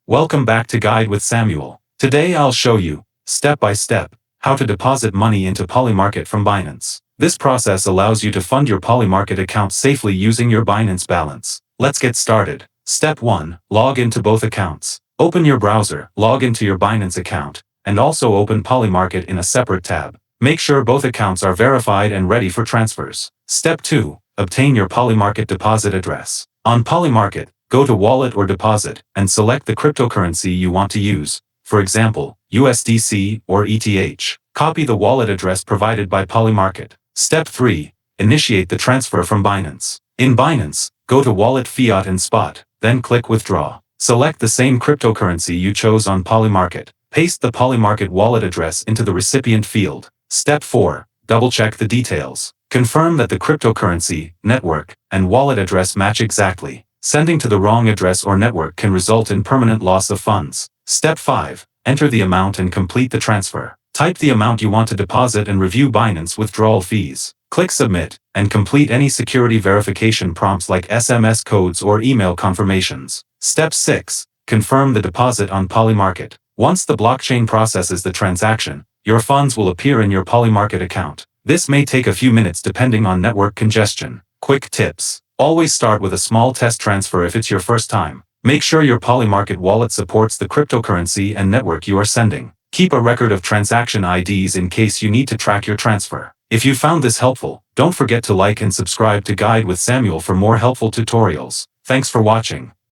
Welcome back to Guide with Samuel. Today I'll show you, step by step, how to deposit money into Polymarket from Binance. This process allows you to fund your Polymarket account safely using your Binance balance. Let's get started. Step 1. Log into both accounts. Open your browser, log into your Binance account, and also open Polymarket in a separate tab. Make sure both accounts are verified and ready for transfers. Step 2. Obtain your Polymarket deposit address. On Polymarket, go to Wallet or Deposit, and select the cryptocurrency you want to use, for example, USDT or ETH. Copy the wallet address provided by Polymarket. Step 3. Initiate the transfer from Binance. In Binance, go to Wallet Fiat and Spot, then click Withdraw. Select the same cryptocurrency you chose on Polymarket. Paste the Polymarket wallet address into the recipient field. Step 4. Double-check the details. Confirm that the cryptocurrency, network, and wallet address match exactly. Sending to the wrong address or network can result in permanent loss of funds. Step 5. Enter the amount and complete the transfer. Type the amount you want to deposit and review Binance withdrawal fees. Click Submit, and complete any security verification prompts like SMS codes or email confirmations. Step 6. Confirm the deposit on Polymarket. Once the blockchain processes the transaction, your funds will appear in your Polymarket account. This may take a few minutes depending on network congestion. Quick tips. Always start with a small test transfer if it's your first time. Make sure your Polymarket wallet supports the cryptocurrency and network you are sending. Keep a record of transaction IDs in case you need to track your transfer. If you found this helpful, don't forget to like and subscribe to Guide with Samuel for more helpful tutorials. Thanks for watching.